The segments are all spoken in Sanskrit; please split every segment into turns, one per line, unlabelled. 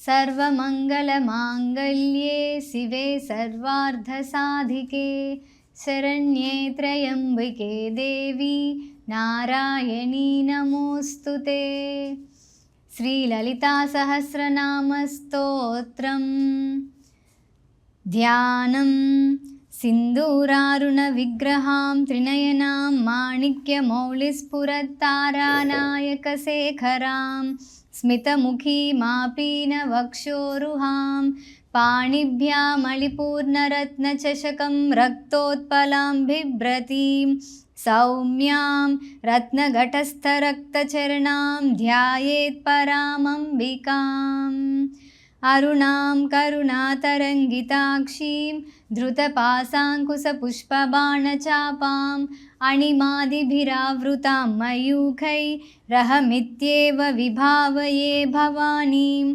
सर्वमङ्गलमाङ्गल्ये शिवे सर्वार्धसाधिके शरण्ये त्र्यम्बके देवी नारायणी नमोऽस्तु ते। श्रीललितासहस्रनामस्तोत्रम् ध्यानं सिन्दूरारुणविग्रहां त्रिनयनां माणिक्यमौलिस्फुरत्तारानायकशेखरां स्मितमुखीमापीनवक्षोरुहां पाणिभ्यामलिपूर्णरत्नचषकं रक्तोत्पलां बिभ्रतीं सौम्यां रत्नघटस्थरक्तचरणां ध्यायेत्परामम्बिकाम् अरुणां करुणातरङ्गिताक्षीं धृतपाशाङ्कुशपुष्पबाणचापाम् अणिमादिभिरावृतां मयूखैरहमित्येव विभावये भवानीं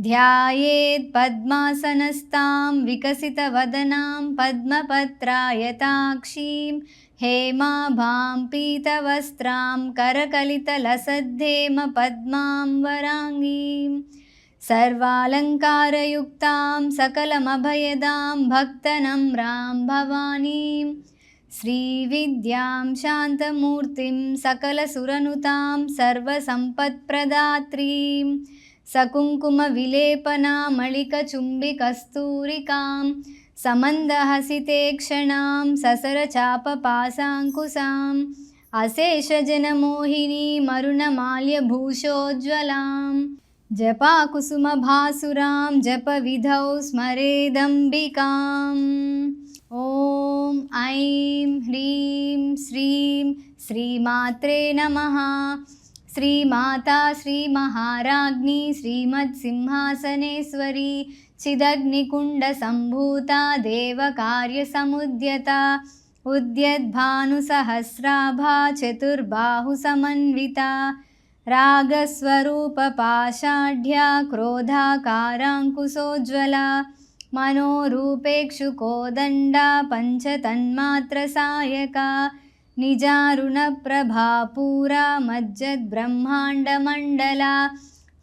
ध्यायेत् पद्मासनस्तां विकसितवदनां पद्मपत्रायताक्षीं हेमाभां पीतवस्त्रां करकलितलसद्धेम पद्मां वराङ्गीं सर्वालङ्कारयुक्तां सकलमभयदां भक्तनम्रां भवानीं श्रीविद्यां शान्तमूर्तिं सकलसुरनुतां सर्वसम्पत्प्रदात्रीं सकुङ्कुमविलेपनामलिकचुम्बिकस्तूरिकां समन्दहसितेक्षणां ससरचापपाशाङ्कुशाम् अशेषजनमोहिनीमरुणमाल्यभूषोज्ज्वलां जपाकुसुमभासुरां जपविधौ स्मरेदम्बिकाम्। ॐ ऐं ह्रीं श्रीं श्रीमात्रे नमः। श्रीमाता श्रीमहाराज्ञी श्रीमत्सिंहासनेश्वरी चिदग्निकुण्डसम्भूता देवकार्यसमुद्यता उद्यद्भानुसहस्राभा चतुर्बाहुसमन्विता रागस्वरूपपाषाढ्या क्रोधाकाराङ्कुशोज्ज्वला मनोरूपेक्षुकोदण्डा पञ्चतन्मात्रसायका निजारुणप्रभापूरा मज्जद्ब्रह्माण्डमण्डला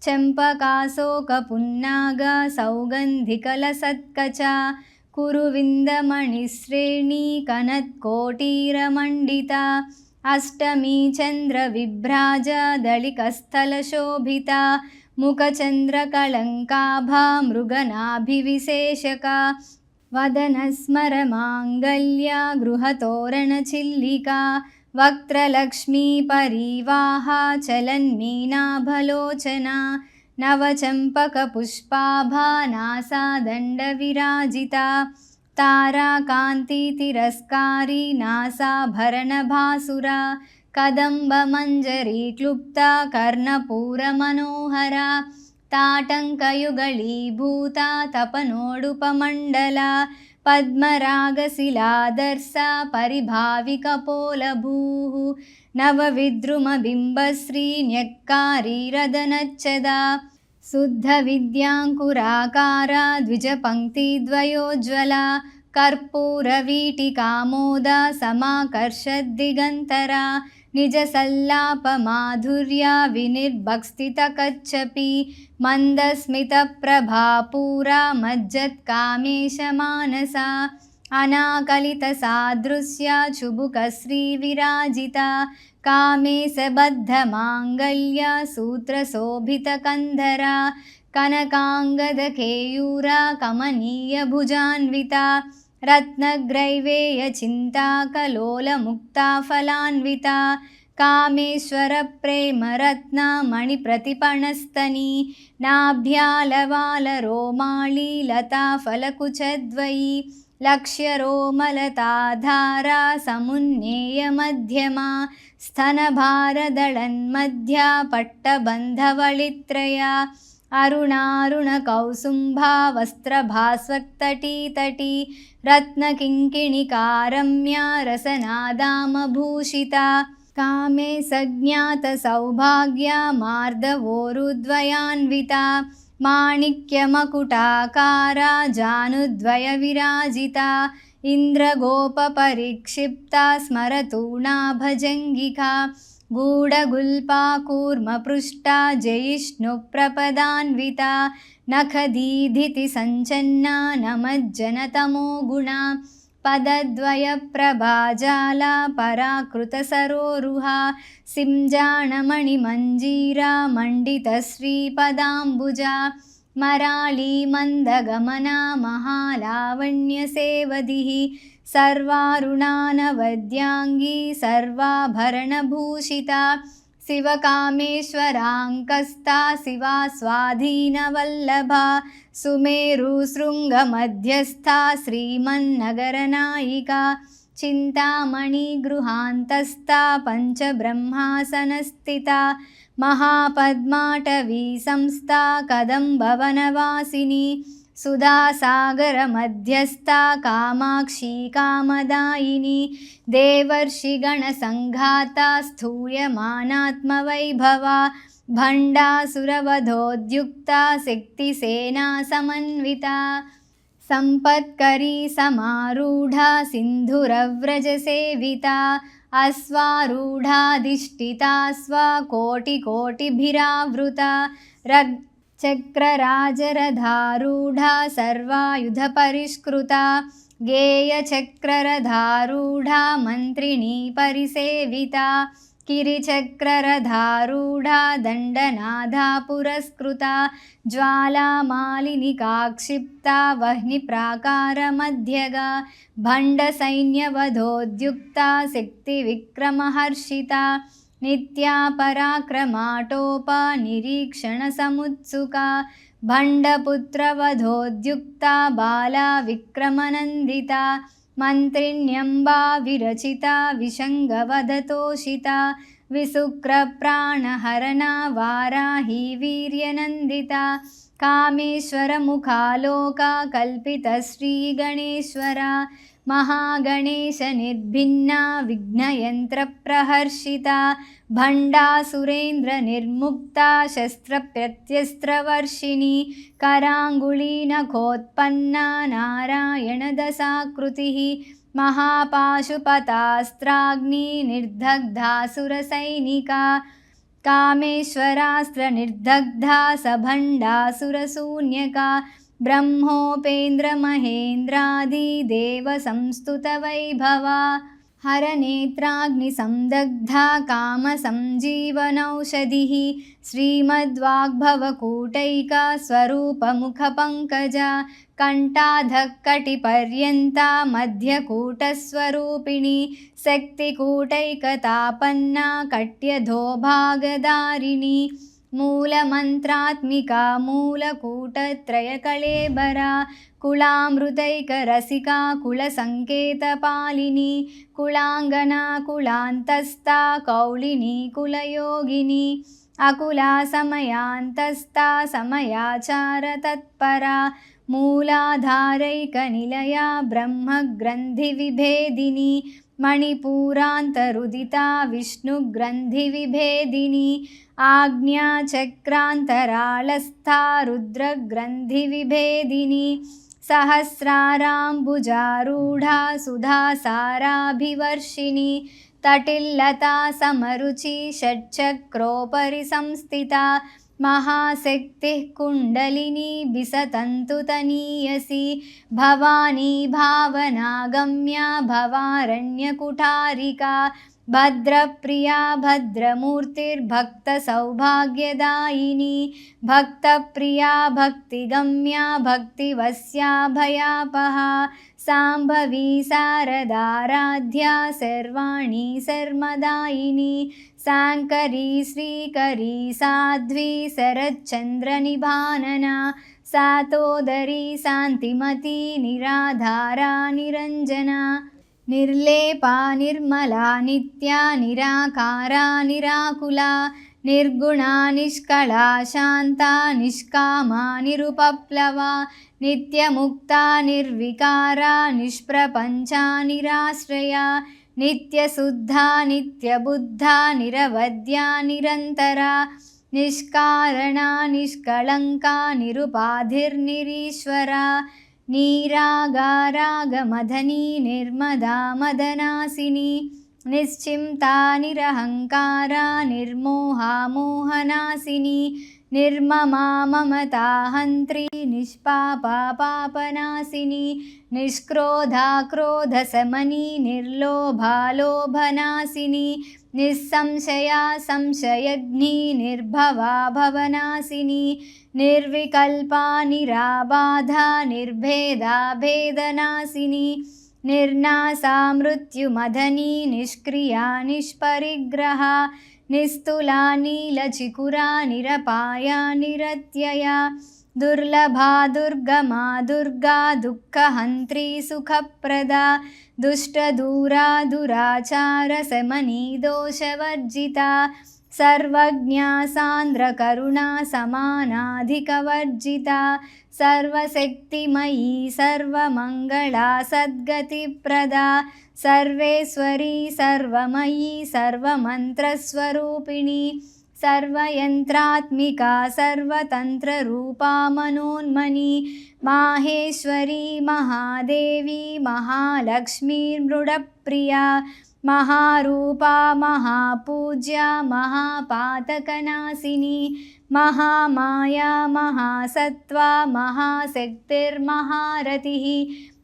चम्पकाशोकपुन्नागा सौगन्धिकलसत्कचा कुरुविन्दमणिश्रेणी कनत्कोटीरमण्डिता अष्टमी चन्द्रविभ्राजा दलिकस्थलशोभिता मुखचन्द्रकलङ्काभा मृगनाभिविशेषका वदनस्मरमाङ्गल्या गृहतोरणचिल्लिका वक्त्रलक्ष्मीपरीवाहा चलन्मीनाभलोचना नवचम्पकपुष्पाभा नासादण्डविराजिता ताराकान्तितिरस्कारी नासाभरणभासुरा कदम्बमञ्जरीक्लुप्ता कर्णपूरमनोहरा ताटङ्कयुगलीभूता तपनोडुपमण्डला पद्मरागशिलादर्शा परिभाविकपोलभूः नवविद्रुमबिम्बश्रीन्यक्कारीरदनच्छदा शुद्धविद्याङ्कुराकारा द्विजपङ्क्तिद्वयोज्ज्वला कर्पूरवीटिकामोदा समाकर्षद्दिगन्तरा निजसल्लापमाधुर्या विनिर्भक्स्थितकच्छपि मन्दस्मितप्रभापूरा मज्जत्कामेशमानसा अनाकलितसादृश्या चुबुकश्रीविराजिता कामेशबद्धमाङ्गल्या सूत्रशोभितकन्धरा कनकाङ्गदकेयूरा कमनीयभुजान्विता रत्नग्रैवेयचिन्ताकलोलमुक्ताफलान्विता कामेश्वरप्रेमरत्नमणिप्रतिपणस्तनी नाभ्यालवालरोमाळी लताफलकुचद्वयी लक्ष्यरोमलताधारा समुन्नेयमध्यमा स्तनभारदळन्मध्या पट्टबन्धवळित्रया अरुणारुणकौसुम्भा वस्त्रभास्वक्तटीतटी रत्नकिङ्किणिकारम्या रसनादामभूषिता कामे सज्ञातसौभाग्या मार्दवोरुद्वयान्विता माणिक्यमकुटाकारा जानुद्वयविराजिता इन्द्रगोपपरिक्षिप्ता स्मरतूणा भजङ्गिका गूढगुल्पा कूर्मपृष्ठा जयिष्णुप्रपदान्विता नखदीधिति सञ्चन्ना नमज्जनतमो गुणा पदद्वयप्रभाजाला पराकृतसरोरुहा सिंजाणमणिमञ्जीरा मण्डितश्रीपदाम्बुजा मराळी मन्दगमना महालावण्यसेवधिः सर्वारुणानवद्याङ्गी सर्वाभरणभूषिता शिवकामेश्वराङ्कस्ता शिवा स्वाधीनवल्लभा सुमेरुशृङ्गमध्यस्था श्रीमन्नगरनायिका चिन्तामणिगृहान्तस्था पञ्चब्रह्मासनस्थिता महापद्माटवी संस्था कदम्बवनवासिनी सुधासागरमध्यस्था कामाक्षी कामदायिनी देवर्षिगणसङ्घाता स्तूयमानात्मवैभवा भण्डासुरवधोद्युक्ता शक्तिसेना समन्विता सम्पत्करी समारूढा सिन्धुरव्रजसेविता अश्वारूढाधिष्ठिता स्वकोटिकोटिभिरावृता चक्रराजरधारूढा सर्वायुधपरिष्कृता गेयचक्ररधारूढा मन्त्रिणी परिसेविता किरिचक्ररधारूढा दण्डनादा पुरस्कृता ज्वालामालिनिकाक्षिप्ता वह्निप्राकारमध्यगा भण्डसैन्यवधोद्युक्ता शक्तिविक्रमहर्षिता नित्या पराक्रमाटोपनिरीक्षणसमुत्सुका भण्डपुत्रवधोद्युक्ता बाला विक्रमनन्दिता मन्त्रिण्यम्बा विरचिता विशङ्गवधतोषिता विशुक्रप्राणहरणा वाराही वीर्यनन्दिता कामेश्वरमुखालोका कल्पितश्रीगणेश्वरा महागणेशनिर्भिन्ना विघ्नयन्त्रप्रहर्षिता भण्डासुरेन्द्रनिर्मुक्ता शस्त्रप्रत्यस्त्रवर्षिणी कराङ्गुलीनखोत्पन्ना नारायणदशाकृतिः महापाशुपतास्त्राग्निनिर्दग्धासुरसैनिका कामेश्वरास्त्रनिर्दग्धा सभण्डासुरशून्यका ब्रह्मोपेन्द्रमहेन्द्रादिदेवसंस्तुतवैभवा हरनेत्राग्निसंदग्धा कामसञ्जीवनौषधिः श्रीमद्वाग्भवकूटैका स्वरूपमुखपङ्कजा कण्ठाधःकटिपर्यन्ता मध्यकूटस्वरूपिणी शक्तिकूटैकतापन्ना कट्यधोभागधारिणी मूलमन्त्रात्मिका मूलकूटत्रयकळेबरा कुलामृतैकरसिका कुलसङ्केतपालिनी कुलाङ्गना कुलान्तस्था कौलिनी कुलयोगिनी अकुला समयान्तस्था समयाचारतत्परा मूलाधारैकनिलया ब्रह्मग्रन्थिविभेदिनी मणिपूरान्तरुदिता विष्णुग्रन्थिविभेदिनी आज्ञाचक्रान्तराळस्था रुद्रग्रन्थिविभेदिनी सहस्राराम्बुजारूढा सुधासाराभिवर्षिणी तटिल्लता समरुचि षट्चक्रोपरि संस्थिता महाशक्तिः कुण्डलिनी बिसतन्तुतनीयसी भवानी भावनागम्या भवारण्यकुठारिका भद्रप्रिया भद्रमूर्तिर्भक्तसौभाग्यदायिनी भक्तप्रिया भक्तिगम्या भक्तिवस्याभयापहा साम्भवी शारदाराध्या सर्वाणी सर्वदायिनी साङ्करी श्रीकरी साध्वी शरच्चन्द्रनिभानना सातोदरी शान्तिमती निराधारा निरञ्जना निर्लेपा निर्मला नित्या निराकारा निराकुला निर्गुणा निष्कला शान्ता निष्कामा निरुपप्लवा नित्यमुक्ता निर्विकारा निष्प्रपञ्चा निराश्रया नित्यशुद्धा नित्यबुद्धा निरवद्या निरन्तरा निष्कारणा निष्कलङ्का निरुपाधिर्निरीश्वरा नीरागारागमदनी निर्मदा मदनासिनी निश्चिन्ता निरहङ्कारा निर्मोहा मोहनाशिनी निर्ममा ममता हन्त्री निष्पापा पापनाशिनी निष्क्रोधा क्रोधशमनी निर्लोभा लोभनाशिनी निस्संशया संशयग्नी निर्भवा भवनाशिनी निर्विकल्पा निराबाधा निर्भेदा भेदनाशिनी निर्नासा मृत्युमदनी निष्क्रिया निष्परिग्रहा निस्तुला नीलचिकुरा निरपाया निरत्यया दुर्लभा दुर्गमा दुर्गा दुःखहन्त्री सुखप्रदा दुष्टदूरा दुराचारशमनी दोषवर्जिता सर्वज्ञा सान्द्रकरुणा समानाधिकवर्जिता सर्वशक्तिमयी सर्वमङ्गला सद्गतिप्रदा सर्वेश्वरी सर्वमयी सर्वमन्त्रस्वरूपिणी सर्वयन्त्रात्मिका सर्वतन्त्ररूपा मनोन्मनी माहेश्वरी महादेवी महालक्ष्मी मृडप्रिया महारूपा महापूज्या महापातकनाशिनी महामाया महासत्त्वा महाशक्तिर्महारतिः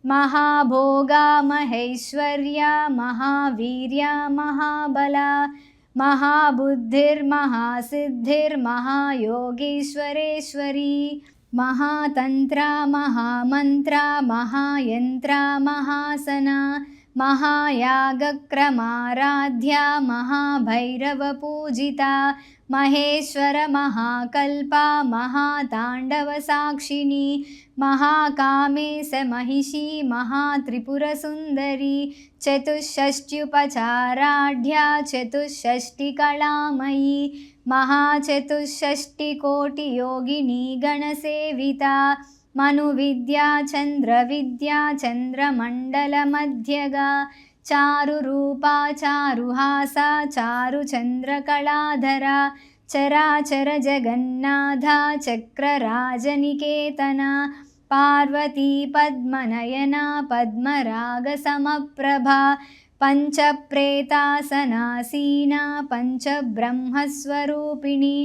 महाभोगा महेश्वर्या महावीर्या महाबला महाबुद्धिर्महासिद्धिर्महायोगीश्वरेश्वरी महातन्त्रा महामन्त्रा महायन्त्रा महासना महायागक्रमाराध्या महाभैरवपूजिता महेश्वर महाकल्पा महाताण्डवसाक्षिणी महाकामेश महिषी महात्रिपुरसुन्दरी चतुष्षष्ट्युपचाराढ्या चतुष्षष्टिकलामयी महाचतुष्षष्टिकोटियोगिनी गणसेविता मनुविद्या चन्द्रविद्या चन्द्रमण्डलमध्यगा चारुरूपा चारुहासा चारुचन्द्रकलाधरा चराचर जगन्नाथा चक्रराजनिकेतना पार्वती पद्मनयना पद्मरागसमप्रभा पञ्चप्रेतासनासीना पञ्चब्रह्मस्वरूपिणी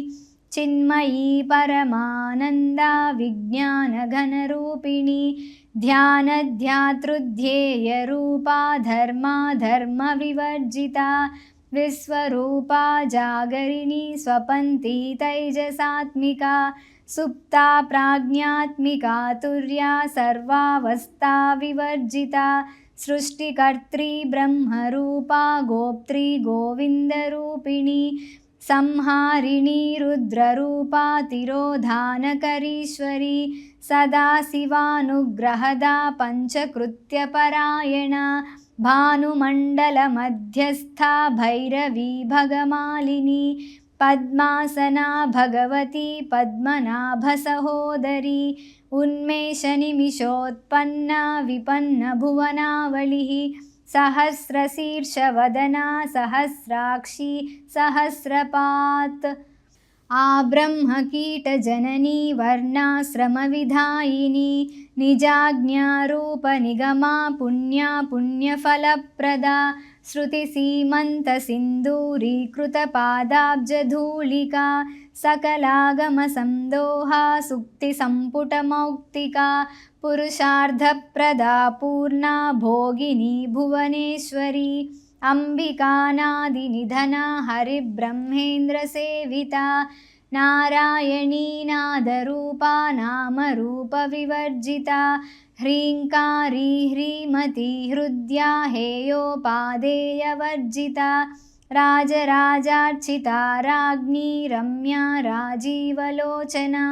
चिन्मयी परमानन्दा विज्ञानघनरूपिणी ध्यानध्यातृध्येयरूपा धर्मा धर्मविवर्जिता विश्वरूपा जागरिणी स्वपन्ती तैजसात्मिका सुप्ता प्राज्ञात्मिका तुर्या सर्वावस्था विवर्जिता सृष्टिकर्त्री ब्रह्मरूपा गोप्त्री गोविन्दरूपिणी संहारिणी रुद्ररूपा तिरोधानकरीश्वरी सदाशिवानुग्रहदा पञ्चकृत्यपरायणा भानुमण्डलमध्यस्था भैरवी भगमालिनी पद्मासना भगवती पद्मनाभसहोदरी उन्मेषनिमिषोत्पन्ना विपन्नभुवनावलिः सहस्रशीर्षवदना सहस्राक्षी सहस्रपात् आब्रह्मकीटजननी वर्णाश्रमविधायिनी निजाज्ञारूपनिगमा पुण्या पुण्यफलप्रदा श्रुतिसीमन्तसिन्दूरीकृतपादाब्जधूलिका सकलागमसन्दोहा सुक्तिसम्पुटमौक्तिका पुरुषार्थप्रदा पूर्णा भोगिनी भुवनेश्वरी अम्बिकानादिनिधना हरिब्रह्मेन्द्रसेविता नारायणी नादरूपा नामरूपविवर्जिता ह्रीङ्कारी ह्रीमती हृद्या हेयोपादेयवर्जिता राजराजार्चिता राज्ञी रम्या राजीवलोचना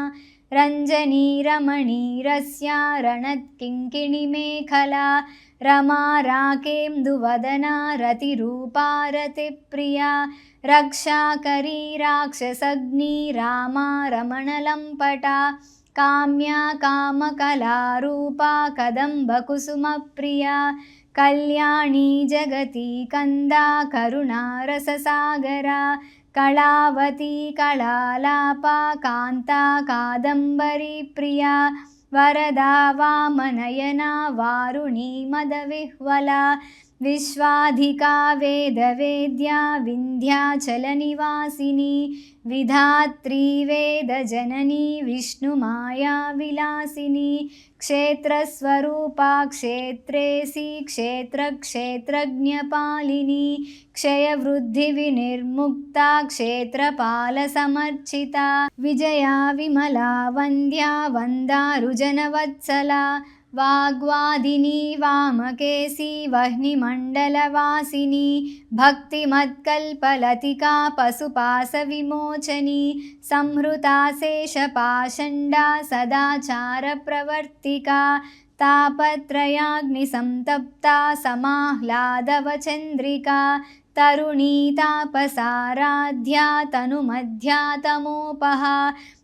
रञ्जनी रमणी रस्या रणत्किङ्किणीमेखला रमा राकेन्दुवदना रतिरूपा रतिप्रिया रक्षाकरी राक्षसग्नी रामा रमणलम्पटा काम्या कामकलारूपा कदम्बकुसुमप्रिया कल्याणी जगती कन्दा करुणारससागरा कलावती कलालापा कान्ता कादम्बरी प्रिया वरदा वामनयना वारुणी मदविह्वला विश्वाधिका वेदवेद्या विन्ध्याचलनिवासिनी विधात्री वेदजननी विष्णुमाया विलासिनी क्षेत्रस्वरूपा क्षेत्रेसी क्षेत्रक्षेत्रज्ञपालिनी क्षयवृद्धिविनिर्मुक्ता क्षेत्रपालसमर्चिता विजया विमला वन्द्या वन्दारुजनवत्सला वाग्वादिनी वामकेशी वह्निमण्डलवासिनी भक्तिमत्कल्पलतिका पशुपाशविमोचनी संहृता शेषपाषण्डा सदाचारप्रवर्तिका तापत्रयाग्निसंतप्ता समाह्लादवचन्द्रिका तरुणी तापसाराध्या तनुमध्या तमोपहा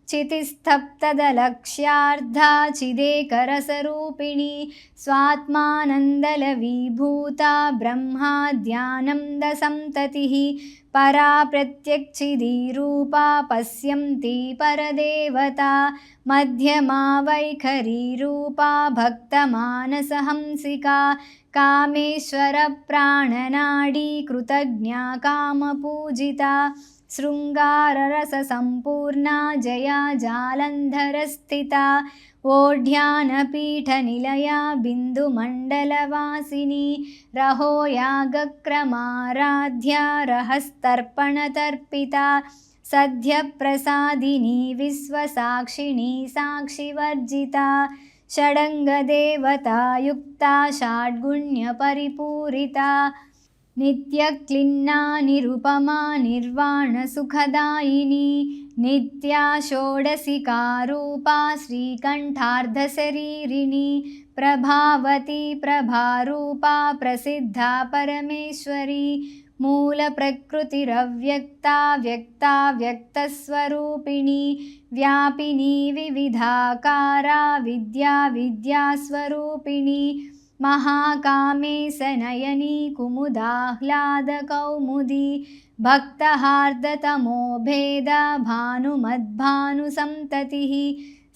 चितिस्तप्तदलक्ष्यार्धा चिदेकरसरूपिणी स्वात्मानन्दलविभूता ब्रह्माद्यानन्दसन्ततिः परा प्रत्यक्षिदीरूपा पश्यन्ती परदेवता मध्यमा वैखरीरूपा भक्तमानसहंसिका कामेश्वरप्राणनाडी कृतज्ञा कामपूजिता शृङ्गाररससम्पूर्णा जया जालन्धरस्थिता ओढ्यानपीठनिलया बिन्दुमण्डलवासिनी रहो यागक्रमाराध्या रहस्तर्पणतर्पिता सद्यप्रसादिनी विश्वसाक्षिणी साक्षिवर्जिता षडङ्गदेवतायुक्ता षड्गुण्यपरिपूरिता नित्यक्लिन्ना निरुपमा निर्वाणसुखदायिनी नित्या षोडशिकारूपा श्रीकण्ठार्धशरीरिणी प्रभावती प्रभारूपा प्रसिद्धा परमेश्वरी मूलप्रकृतिरव्यक्ता व्यक्ता व्यक्तस्वरूपिणी व्यापिनी विविधाकारा विद्या विद्यास्वरूपिणी महाकामेशनयनी कुमुदाह्लादकौमुदी भक्तहार्दतमो भेदा भानुमद्भानुसन्ततिः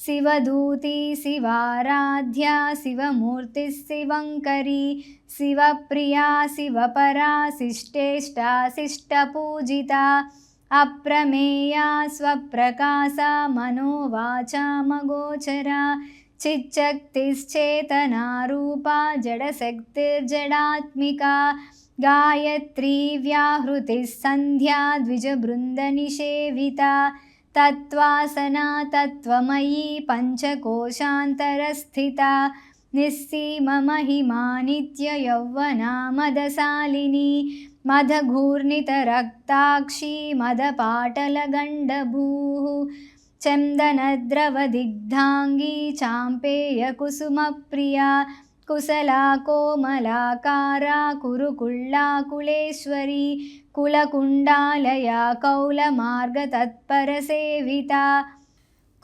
शिवदूती शिवाराध्या शिवमूर्तिः शिवङ्करी शिवप्रिया शिवपरा शिष्टेष्टा शिष्टपूजिता अप्रमेया स्वप्रकाशा मनोवाचामगोचरा चिच्चक्तिश्चेतनारूपा जडशक्तिर्जडात्मिका गायत्री व्याहृतिः सन्ध्या द्विजबृन्दनिषेविता तत्त्वासना तत्त्वमयी पञ्चकोशान्तरस्थिता निस्सीममहिमा नित्ययौवना मदशालिनी मदघूर्णितरक्ताक्षी मदपाटलगण्डभूः चन्दनद्रवदिग्धाङ्गी चाम्पेयकुसुमप्रिया कुशला कोमलाकारा कुरुकुल्लाकुलेश्वरी कुलकुण्डालया कौलमार्गतत्परसेविता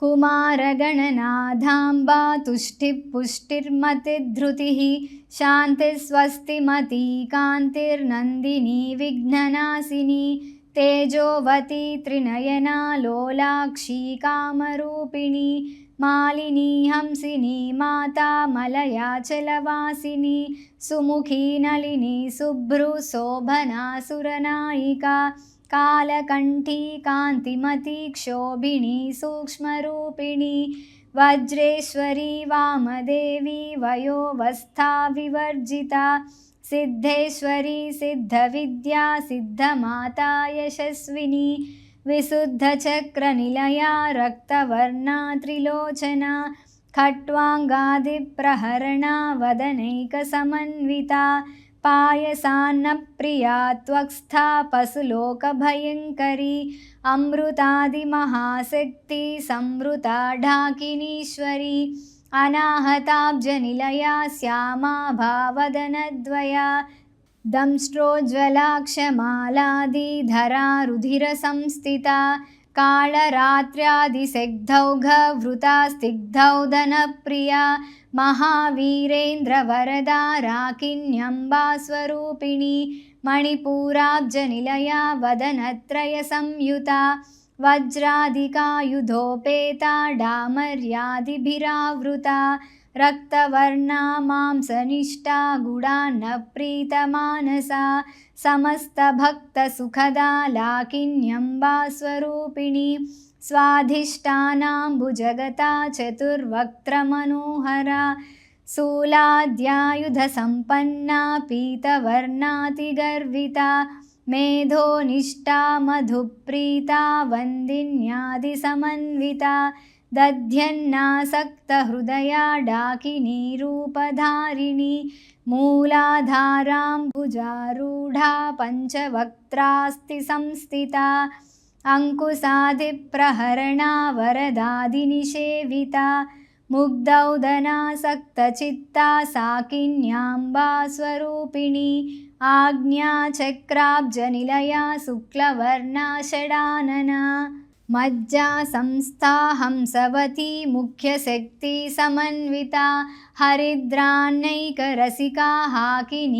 कुमारगणनाधाम्बा तुष्टिः पुष्टिर्मतिधृतिः शान्तिस्वस्तिमती कान्तिर्नन्दिनी विघ्ननाशिनी तेजोवती त्रिनयना लोलाक्षी कामरूपिणी मालिनी हंसिनी माता मलयाचलवासिनी सुमुखी नलिनी शुभ्रुशोभना सुरनायिका कालकण्ठी कान्तिमती क्षोभिणी सूक्ष्मरूपिणी वज्रेश्वरी वामदेवी वयोवस्था विवर्जिता सिद्धेश्वरी सिद्धविद्या सिद्धमाता यशस्विनी विशुद्धचक्रनिलया रक्तवर्णा त्रिलोचना खट्वाङ्गादिप्रहरणा वदनैकसमन्विता पायसान्नप्रिया त्वक्स्था पशुलोकभयङ्करी अमृतादिमहाशक्ति संवृता ढाकिनीश्वरी अनाहताब्जनिलया श्यामा भावदनद्वया दंष्ट्रोज्ज्वलाक्षमालादिधरा रुधिरसंस्थिता कालरात्र्यादिशग्धौघवृता स्निग्धौदनप्रिया महावीरेन्द्रवरदा राकिन्यम्बा स्वरूपिणी मणिपूराब्जनिलया वदनत्रयसंयुता वज्रादिकायुधोपेता डामर्यादिभिरावृता रक्तवर्णा मांसनिष्ठा गुडान्नप्रीतमानसा समस्तभक्तसुखदा लाकिन्यम्बा स्वरूपिणी स्वाधिष्ठानाम्बुजगता चतुर्वक्त्रमनोहरा शूलाद्यायुधसम्पन्ना पीतवर्णातिगर्विता मेधोनिष्ठा मधुप्रीता वन्दिन्यादिसमन्विता दध्यन्नासक्तहृदया डाकिनीरूपधारिणी मूलाधाराम्बुजारूढा पञ्चवक्त्रास्ति संस्थिता अङ्कुशादिप्रहरणा वरदादिनिषेविता मुग्धौदनासक्तचित्ता साकिन्याम्बा स्वरूपिणी आज्ञाचक्राब्जनिलया शुक्लवर्णा षडानना मज्जा संस्था हंसवती मुख्यशक्ति समन्विता हरिद्रान्नैकरसिका हाकिनीरूपधारिणी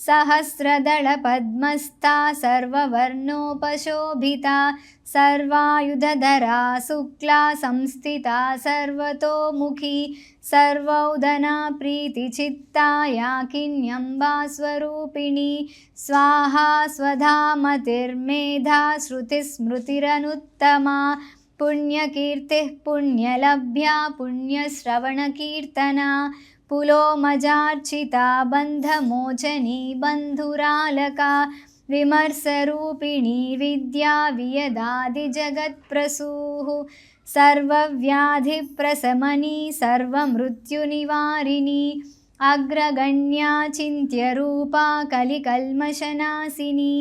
सहस्रदलपद्मस्था सर्ववर्णोपशोभिता सर्वायुधधरा शुक्ला संस्थिता सर्वतोमुखी सर्वौदना प्रीतिचित्ता याकिन्यम्बा स्वरूपिणी स्वाहा स्वधा मतिर्मेधा श्रुतिस्मृतिरनुत्तमा पुण्यकीर्तिः पुण्यलभ्या पुण्यश्रवणकीर्तना पुलोमजार्चिता बन्धमोचनी बन्धुरालका विमर्शरूपिणी विद्या वियदादिजगत्प्रसूः सर्वव्याधिप्रशमनी सर्वमृत्युनिवारिणी अग्रगण्या चिन्त्यरूपा कलिकल्मषनाशिनी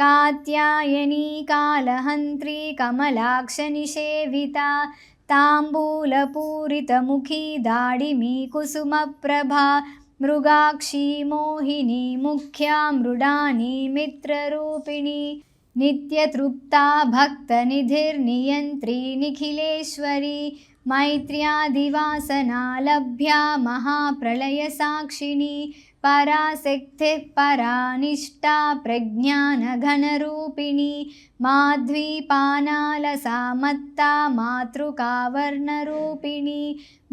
कात्यायनी कालहन्त्री कमलाक्षनिषेविता ताम्बूलपूरितमुखी दाडिमी कुसुमप्रभा मृगाक्षी मोहिनी मुख्या मृडानी मित्ररूपिणी नित्यतृप्ता भक्तनिधिर्नियन्त्री निखिलेश्वरी मैत्र्यादिवासना लभ्या महाप्रलयसाक्षिणी पराशक्तिः परानिष्ठा प्रज्ञानघनरूपिणी माध्वीपानालसामत्ता मातृकावर्णरूपिणी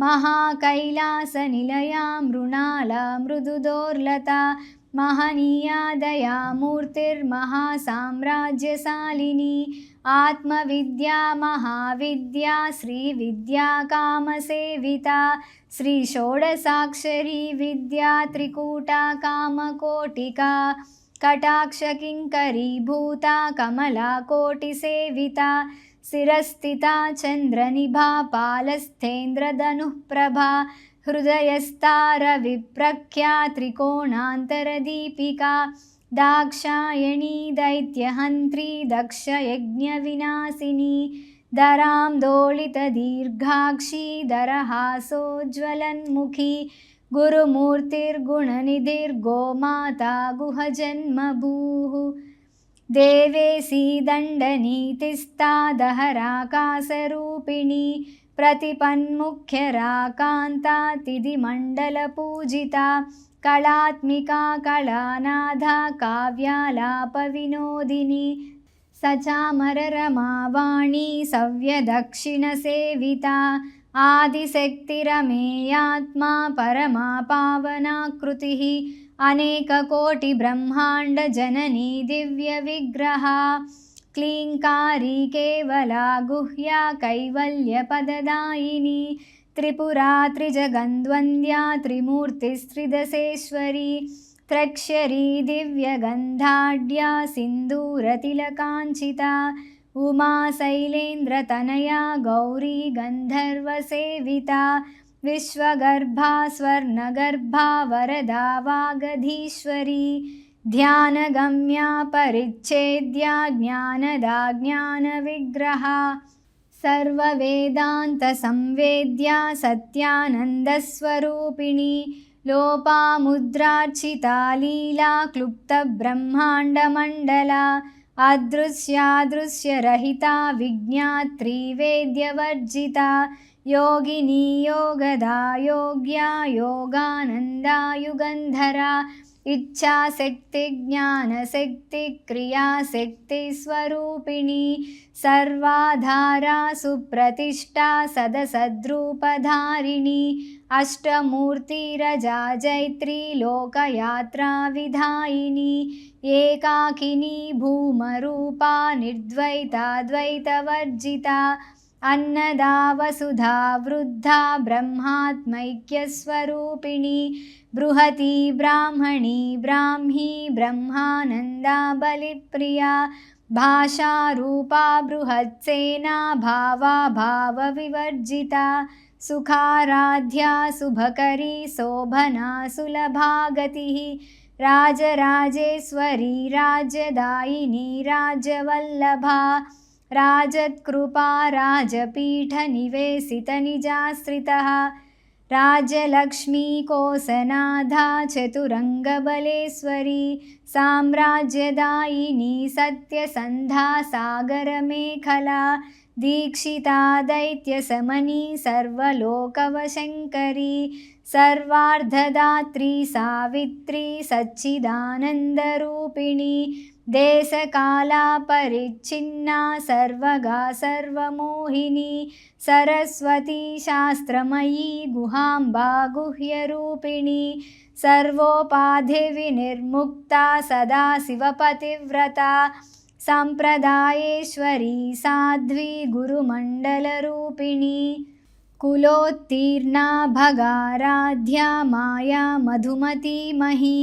महाकैलासनिलया मृणाला मृदुदोर्लता महनीया दयामूर्तिर्महासाम्राज्यशालिनी आत्मविद्या महाविद्या श्रीविद्या कामसेविता श्रीषोडशाक्षरी विद्या त्रिकूटा कामकोटिका कटाक्षकिङ्करीभूता कमलाकोटिसेविता शिरस्थिता चन्द्रनिभा पालस्थेन्द्रधनुःप्रभा हृदयस्तारविप्रख्या त्रिकोणान्तरदीपिका दाक्षायणी दैत्यहन्त्री दक्षयज्ञविनाशिनी दरां दोलितदीर्घाक्षी दरहासोज्ज्वलन्मुखी गुरुमूर्तिर्गुणनिधिर्गोमाता गुहजन्मभूः देवेशी दण्डनीतिस्था दहराकाशरूपिणी प्रतिपन्मुख्यराकान्ता तिथिमण्डलपूजिता कलात्मिका कलानाधा काव्यालापविनोदिनी सचामररमावाणी सव्यदक्षिणसेविता आदिशक्तिरमेयात्मा परमा पावनाकृतिः अनेककोटिब्रह्माण्डजननी दिव्यविग्रहा क्लीङ्कारी केवला गुह्या कैवल्यपददायिनी त्रिपुरा त्रिजगन्द्वन्द्या त्रिमूर्तिस्त्रिदशेश्वरी त्रक्षरी दिव्यगन्धाढ्या सिन्दूरतिलकाञ्चिता उमा शैलेन्द्रतनया गौरी गन्धर्वसेविता विश्वगर्भा स्वर्णगर्भा वरदा वागधीश्वरी ध्यानगम्या परिच्छेद्या ज्ञानदा ज्ञानविग्रहा सर्ववेदान्तसंवेद्या सत्यानन्दस्वरूपिणी लोपामुद्रार्चिता लीला क्लुप्तब्रह्माण्डमण्डला अदृश्यादृश्यरहिता विज्ञात्री वेद्यवर्जिता योगिनी योगदा योग्या योगानन्दा युगन्धरा इच्छाशक्ति ज्ञानशक्ति क्रियाशक्ति स्वरूपिणी सर्वाधारा सुप्रतिष्ठा सदसद्रूपधारिणी अष्टमूर्तिरजा जैत्री लोकयात्रा विधायिनी एकाकिनी भूमरूपा निर्द्वैता द्वैतवर्जिता अन्नदा वसुधा वृद्धा ब्रह्मात्मैक्यस्वरूपिणी बृहती ब्राह्मणी ब्राह्मी ब्रह्मानन्दा बलिप्रिया भाषारूपा बृहत्सेना भावा भावविवर्जिता सुखाराध्या शुभकरी शोभना सुलभा गतिः राजराजेश्वरी राज्यदायिनी राजवल्लभा राजत्कृपा राजपीठनिवेशितनिजाश्रितः राजलक्ष्मी कोसनाधा चतुरङ्गबलेश्वरी साम्राज्यदायिनी सत्यसन्धा सागरमेखला दीक्षिता दैत्यशमनी सर्वलोकवशङ्करी सर्वार्धदात्री सावित्री सच्चिदानन्दरूपिणी देशकाला परिच्छिन्ना सर्वगा सर्वमोहिनी सरस्वती शास्त्रमयी गुहाम्बा गुह्यरूपिणी सर्वोपाधिविनिर्मुक्ता सदाशिवपतिव्रता सम्प्रदायेश्वरी साध्वी गुरुमण्डलरूपिणी कुलोत्तीर्णा भगाराध्या माया मधुमती मही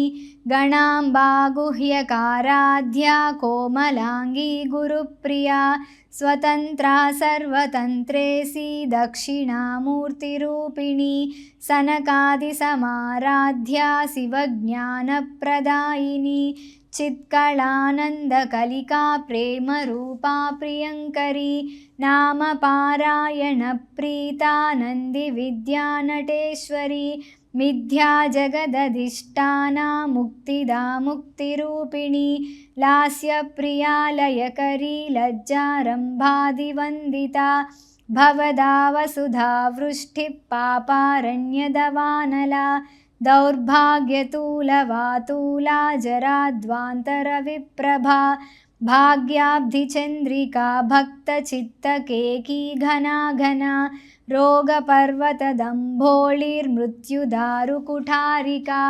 गणाम्बा गुह्यकाराध्या कोमलांगी गुरुप्रिया स्वतन्त्रा सर्वतन्त्रेसी दक्षिणामूर्तिरूपिणी सनकादिसमाराध्या शिवज्ञानप्रदायिनी चित्कलानन्दकलिका प्रेमरूपा प्रियङ्करी नामपारायणप्रीता नन्दिविद्यानटेश्वरी मिथ्या जगदधिष्ठाना मुक्तिदा मुक्तिरूपिणी लास्यप्रिया लयकरी लज्जारम्भादिवन्दिता भवदा वसुधा वृष्टिः पापारण्यदवानला दौर्भाग्यतूलवातूला जराध्वान्तरविप्रभा भाग्याब्धिचन्द्रिका भक्तचित्तकेकी घना घना रोगपर्वतदम्भोळिर्मृत्युदारुकुठारिका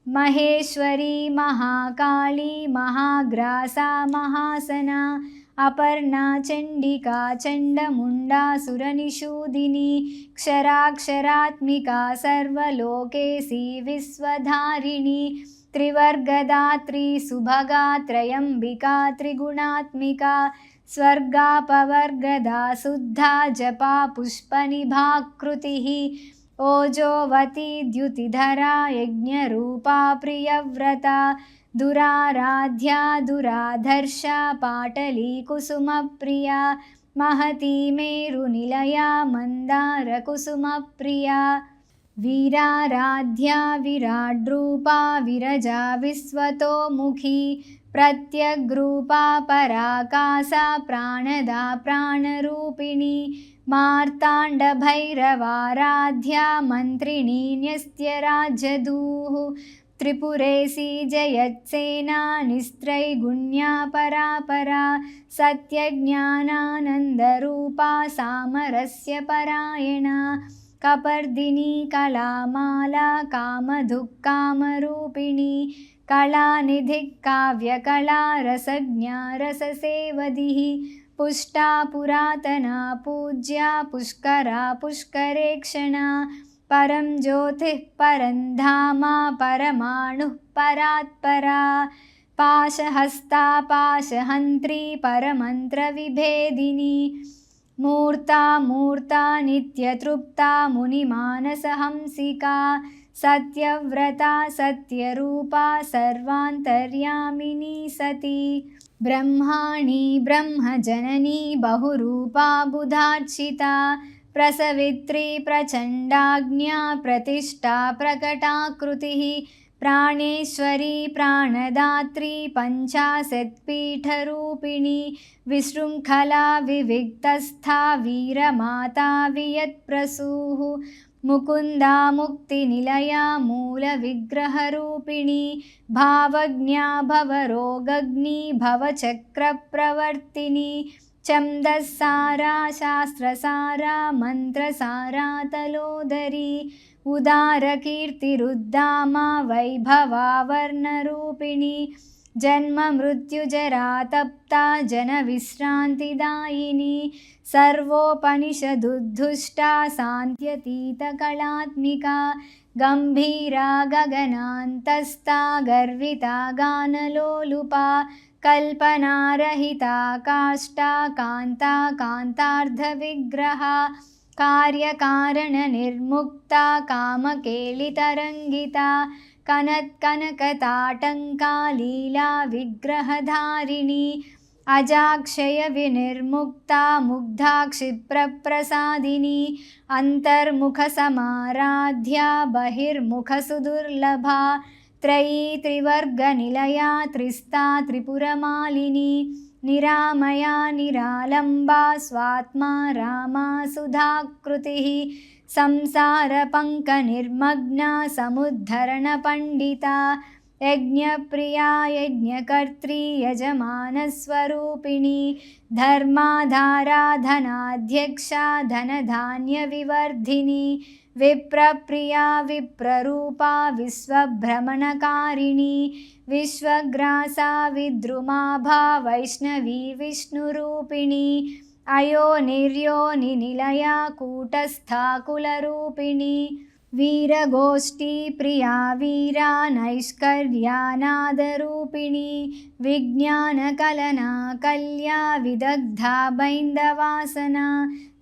महेश्वरी महाकाली महाग्रासा महासना अपर्णा चण्डिका चण्डमुण्डासुरनिषूदिनी क्षराक्षरात्मिका सर्वलोकेशी विश्वधारिणी त्रिवर्गदात्री सुभगा त्रयम्बिका त्रिगुणात्मिका स्वर्गापवर्गदा शुद्धा जपा पुष्पनिभाकृतिः ओजोवती द्युतिधरा यज्ञरूपा प्रियव्रता दुराराध्या दुराधर्षा पाटली कुसुमप्रिया महती मेरुनिलया मन्दारकुसुमप्रिया वीराराध्या विराड्रूपा विरजा विश्वतोमुखी प्रत्यग्रूपा पराकाशा प्राणदा प्राणरूपिणी मार्ताण्डभैरवाराध्या मन्त्रिणी न्यस्त्यराज्यदूः त्रिपुरेशी जयत्सेना निस्त्रैगुण्या परापरा सत्यज्ञानानन्दरूपा सामरस्य परायणा कपर्दिनी कलामाला कामधुक्कामरूपिणी कलानिधिः काव्यकला रसज्ञा रससेवधिः पुष्टा पुरातना पूज्या पुष्करा पुष्करेक्षणा परं ज्योतिः परं धामा परमाणुः परात्परा पाशहस्ता पाशहन्त्री परमन्त्रविभेदिनी मूर्ता मूर्ता नित्यतृप्ता मुनिमानसहंसिका सत्यव्रता सत्यरूपा सर्वान्तर्यामिनी सती ब्रह्माणी ब्रह्मजननी बहुरूपा बुधार्चिता प्रसवित्री प्रचण्डाज्ञा प्रतिष्ठा प्रकटाकृतिः प्राणेश्वरी प्राणदात्री पञ्चाशत्पीठरूपिणी विशृङ्खला विविक्तस्था वीरमाता वियत्प्रसूः मुकुन्दा मुक्तिनिलया मूलविग्रहरूपिणी भावज्ञा भवरोगग्नी भवचक्रप्रवर्तिनी छन्दस्सारा शास्त्रसारा मन्त्रसारा तलोदरी उदारकीर्तिरुद्दामा वैभवा वर्णरूपिणी जन्ममृत्युजरा तप्ता जनविश्रान्तिदायिनी सर्वोपनिषदुद्धुष्टा शान्त्यतीतकलात्मिका गम्भीरा गगनान्तस्था गर्विता गानलोलुपा कल्पनारहिता काष्ठा कान्ता कान्तार्धविग्रहा कार्यकारणनिर्मुक्ता कामकेलितरङ्गिता कनत्कनकताटङ्का लीला विग्रहधारिणी अजाक्षयविनिर्मुक्ता मुग्धा क्षिप्रप्रसादिनी अन्तर्मुखसमाराध्या बहिर्मुखसुदुर्लभा त्रयी त्रिवर्गनिलया त्रिस्ता त्रिपुरमालिनी निरामया निरालम्बा स्वात्मा रामा सुधाकृतिः संसारपङ्कनिर्मग्ना समुद्धरणपण्डिता यज्ञप्रिया यज्ञकर्त्री यजमानस्वरूपिणी धर्माधारा धनाध्यक्षा धनधान्यविवर्धिनी विप्रप्रिया विप्ररूपा विश्वभ्रमणकारिणी विश्वग्रासा विद्रुमाभा वैष्णवी विष्णुरूपिणी अयोनिर्योनिनिलया कूटस्था कुलरूपिणी वीरगोष्ठी प्रिया वीरा नैष्कर्यानादरूपिणी विज्ञानकलना कल्या विदग्धा बैन्दवासना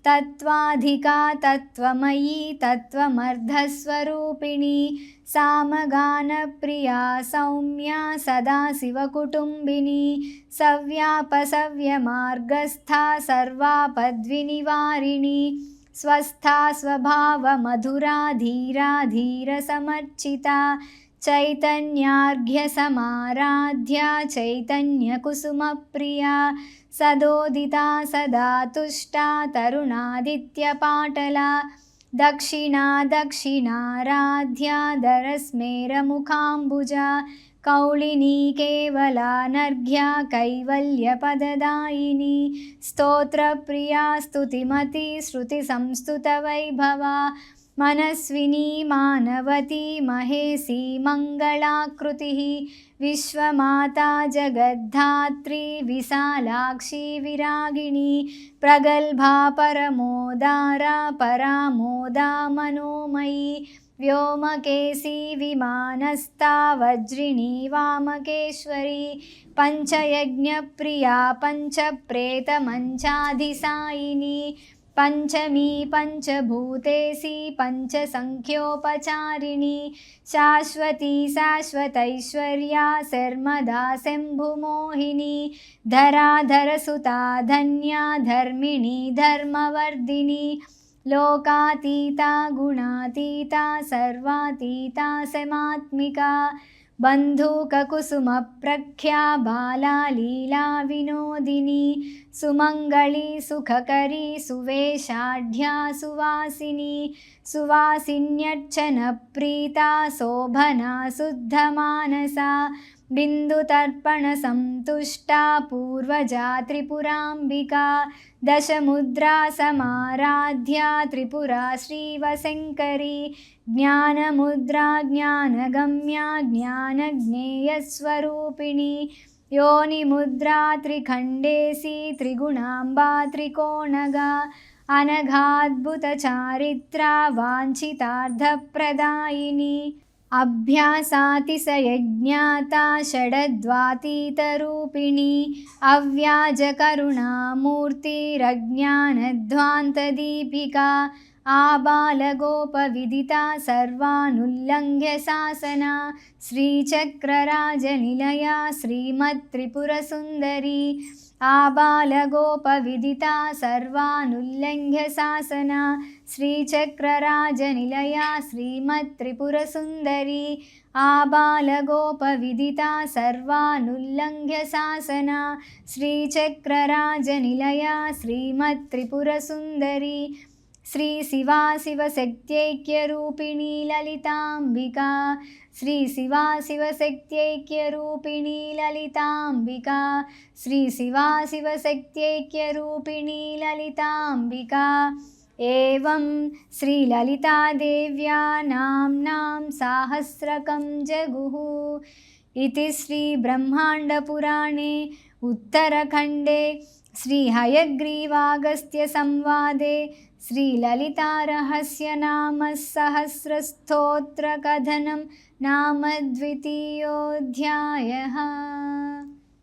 तत्त्वाधिका तत्त्वमयी तत्त्वमर्धस्वरूपिणी सामगानप्रिया सौम्या सदाशिवकुटुम्बिनी सव्यापसव्यमार्गस्था सर्वापद्विनिवारिणी स्वस्था स्वभावमधुरा धीरा धीरसमर्चिता चैतन्यार्घ्यसमाराध्या चैतन्यकुसुमप्रिया सदोदिता सदा तुष्टा तरुणादित्यपाटला दक्षिणा दक्षिणाराध्या दरस्मेरमुखाम्बुजा कौलिनी केवलानर्घ्या कैवल्यपददायिनी स्तोत्रप्रिया स्तुतिमती श्रुतिसंस्तुतवैभवा मनस्विनी मानवती महेशी मङ्गलाकृतिः विश्वमाता जगद्धात्री विशालाक्षी विरागिणी प्रगल्भा परमोदारा परामोदा मनोमयी व्योमकेशी विमानस्था वज्रिणी वामकेश्वरी पञ्चयज्ञप्रिया पञ्चप्रेतमञ्चाधिसायिनी पञ्चमी पञ्चभूतेशी पञ्चसङ्ख्योपचारिणी शाश्वती शाश्वतैश्वर्या शर्मदा शम्भुमोहिनी धराधरसुता धन्या धर्मिणी धर्मवर्धिनी लोकातीता गुणातीता सर्वातीता समात्मिका बन्धूककुसुमप्रख्या बाला लीला विनोदिनी सुमङ्गली सुखकरी सुवेशाढ्या सुवासिनी सुवासिन्यर्चनप्रीता शोभना शुद्धमानसा बिन्दुतर्पणसन्तुष्टा पूर्वजा त्रिपुराम्बिका दशमुद्रा समाराध्या त्रिपुरा श्रीवशङ्करी ज्ञानमुद्रा ज्ञानगम्या ज्ञानज्ञेयस्वरूपिणी योनिमुद्रा त्रिखण्डेशी त्रिगुणाम्बा त्रिकोणगा अनघाद्भुतचारित्रा वाञ्छितार्थप्रदायिनी अभ्यासातिशयज्ञाता षडद्वातीतरूपिणी अव्याजकरुणामूर्तिरज्ञानध्वान्तदीपिका आबालगोपविदिता सर्वानुल्लङ्घ्य शासना श्रीचक्रराजनिलया श्रीमत्त्रिपुरसुन्दरी आबालगोपविदिता सर्वानुल्लङ्घ्य शासना श्रीचक्रराजनिलया श्रीमत्त्रिपुरसुन्दरी आबालगोपविदिता सर्वानुल्लङ्घ्य शासना श्रीचक्रराजनिलया श्रीमत्त्रिपुरसुन्दरी श्रीशिवाशिवशक्त्यैक्यरूपिणी ललिताम्बिका श्रीशिवाशिवशक्त्यैक्यरूपिणी ललिताम्बिका श्रीशिवाशिवशक्त्यैक्यरूपिणी ललिताम्बिका एवं श्रीललितादेव्या नाम्नां साहस्रकं जगुः इति श्रीब्रह्माण्डपुराणे उत्तरखण्डे श्रीहयग्रीवागस्त्यसंवादे श्रीललितारहस्यनामसहस्रस्तोत्रकथनं नाम 2. अध्यायः।